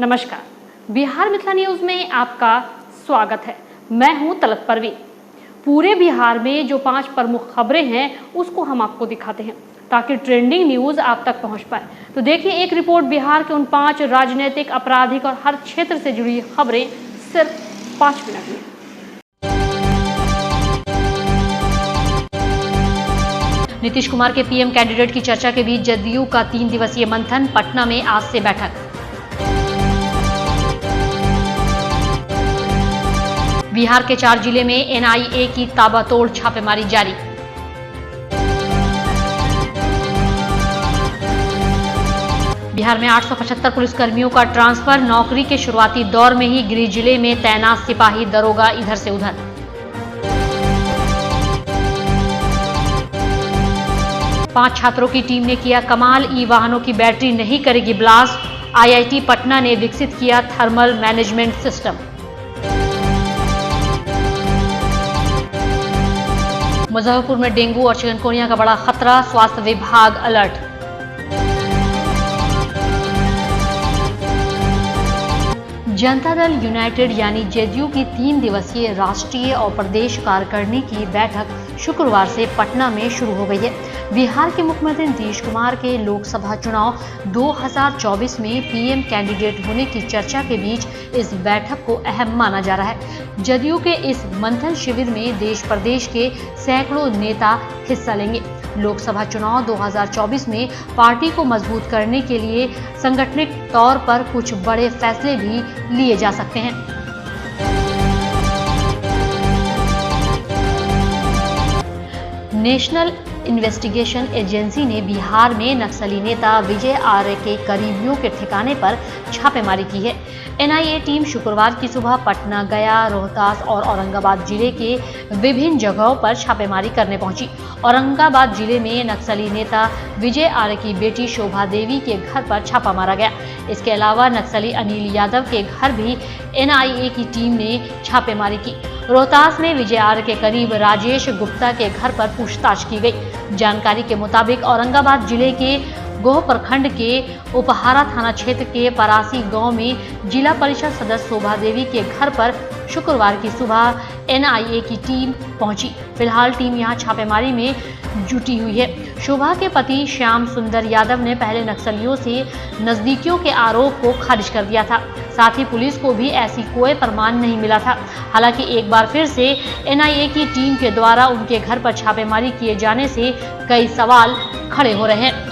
नमस्कार, बिहार मिथिला न्यूज में आपका स्वागत है। मैं हूं तलत परवीन। पूरे बिहार में जो 5 प्रमुख खबरें हैं उसको हम आपको दिखाते हैं ताकि ट्रेंडिंग न्यूज आप तक पहुंच पाए। तो देखिए एक रिपोर्ट, बिहार के उन 5 राजनीतिक, आपराधिक और हर क्षेत्र से जुड़ी खबरें सिर्फ 5 मिनट में। नीतीश कुमार के पीएम कैंडिडेट की चर्चा के बीच जदयू का 3 दिवसीय मंथन, पटना में आज से बैठक। बिहार के 4 जिले में एनआईए की ताबड़तोड़ छापेमारी जारी। बिहार में 875 पुलिसकर्मियों का ट्रांसफर, नौकरी के शुरुआती दौर में ही गृह जिले में तैनात सिपाही दरोगा इधर से उधर। पांच छात्रों की टीम ने किया कमाल, ई वाहनों की बैटरी नहीं करेगी ब्लास्ट। आईआईटी पटना ने विकसित किया थर्मल मैनेजमेंट सिस्टम। मुजफ्फरपुर में डेंगू और चिकनगुनिया का बड़ा खतरा, स्वास्थ्य विभाग अलर्ट। जनता दल यूनाइटेड यानी जेडीयू की 3 दिवसीय राष्ट्रीय और प्रदेश कार्यकारिणी की बैठक शुक्रवार से पटना में शुरू हो गई है। बिहार के मुख्यमंत्री नीतीश कुमार के लोकसभा चुनाव 2024 में पीएम कैंडिडेट होने की चर्चा के बीच इस बैठक को अहम माना जा रहा है। जदयू के इस मंथन शिविर में देश प्रदेश के सैकड़ों नेता हिस्सा लेंगे। लोकसभा चुनाव 2024 में पार्टी को मजबूत करने के लिए सांगठनिक तौर पर कुछ बड़े फैसले भी लिए जा सकते हैं। नेशनल इन्वेस्टिगेशन एजेंसी ने बिहार में नक्सली नेता विजय आर्य के करीबियों के ठिकाने पर छापेमारी की है। एनआईए टीम शुक्रवार की सुबह पटना, गया, रोहतास और औरंगाबाद जिले के विभिन्न जगहों पर छापेमारी करने पहुंची। औरंगाबाद जिले में नक्सली नेता विजय आर्य की बेटी शोभा देवी के घर पर छापा मारा गया। इसके अलावा नक्सली अनिल यादव के घर भी एनआईए की टीम ने छापेमारी की। रोहतास में विजय आर्य के करीब राजेश गुप्ता के घर पर पूछताछ की गई। जानकारी के मुताबिक औरंगाबाद जिले के गोह प्रखंड के उपहारा थाना क्षेत्र के परासी गांव में जिला परिषद सदस्य शोभा देवी के घर पर शुक्रवार की सुबह एनआईए की टीम पहुंची। फिलहाल टीम यहां छापेमारी में जुटी हुई है। शोभा के पति श्याम सुंदर यादव ने पहले नक्सलियों से नजदीकियों के आरोप को खारिज कर दिया था। साथ ही पुलिस को भी ऐसी कोई प्रमाण नहीं मिला था। हालांकि एक बार फिर से एनआईए की टीम के द्वारा उनके घर पर छापेमारी किए जाने से कई सवाल खड़े हो रहे हैं।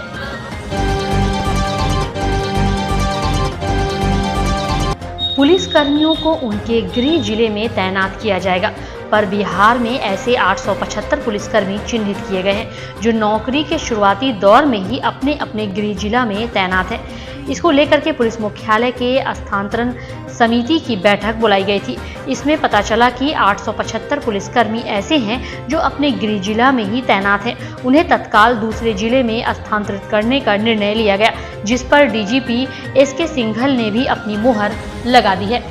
पुलिस कर्मियों को उनके गृह जिले में तैनात किया जाएगा, पर बिहार में ऐसे 875 पुलिसकर्मी चिन्हित किए गए हैं जो नौकरी के शुरुआती दौर में ही अपने अपने गृह जिला में तैनात हैं। इसको लेकर के पुलिस मुख्यालय के स्थानांतरण समिति की बैठक बुलाई गई थी। इसमें पता चला कि 875 पुलिसकर्मी ऐसे हैं जो अपने गृह जिला में ही तैनात हैं। उन्हें तत्काल दूसरे जिले में स्थानांतरित करने का निर्णय लिया गया, जिस पर डीजीपी एसके सिंघल ने भी अपनी मुहर लगा दी है।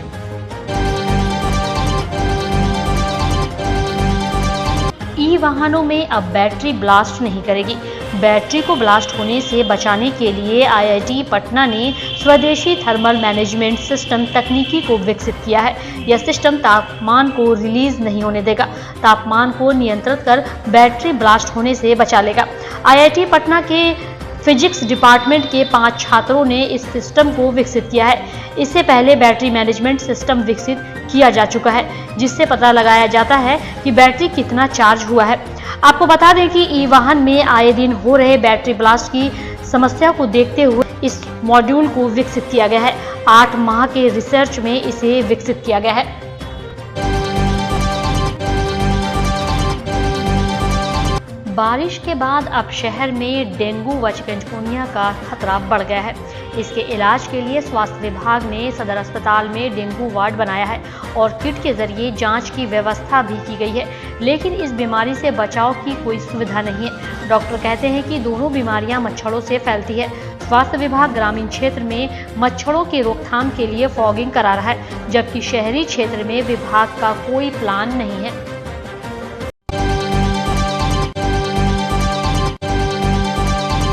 ई वाहनों में अब बैटरी ब्लास्ट नहीं करेगी। बैटरी को ब्लास्ट होने से बचाने के लिए आईआईटी पटना ने स्वदेशी थर्मल मैनेजमेंट सिस्टम तकनीकी को विकसित किया है। यह सिस्टम तापमान को रिलीज नहीं होने देगा, तापमान को नियंत्रित कर बैटरी ब्लास्ट होने से बचा लेगा। आईआईटी पटना के फिजिक्स डिपार्टमेंट के 5 छात्रों ने इस सिस्टम को विकसित किया है। इससे पहले बैटरी मैनेजमेंट सिस्टम विकसित किया जा चुका है, जिससे पता लगाया जाता है कि बैटरी कितना चार्ज हुआ है। आपको बता दें कि ई वाहन में आए दिन हो रहे बैटरी ब्लास्ट की समस्या को देखते हुए इस मॉड्यूल को विकसित किया गया है। 8 माह के रिसर्च में इसे विकसित किया गया है। बारिश के बाद अब शहर में डेंगू व चिकनगुनिया का खतरा बढ़ गया है। इसके इलाज के लिए स्वास्थ्य विभाग ने सदर अस्पताल में डेंगू वार्ड बनाया है और किट के जरिए जांच की व्यवस्था भी की गई है। लेकिन इस बीमारी से बचाव की कोई सुविधा नहीं है। डॉक्टर कहते हैं कि दोनों बीमारियां मच्छरों से फैलती है। स्वास्थ्य विभाग ग्रामीण क्षेत्र में मच्छरों की रोकथाम के लिए फॉगिंग करा रहा है, जबकि शहरी क्षेत्र में विभाग का कोई प्लान नहीं है।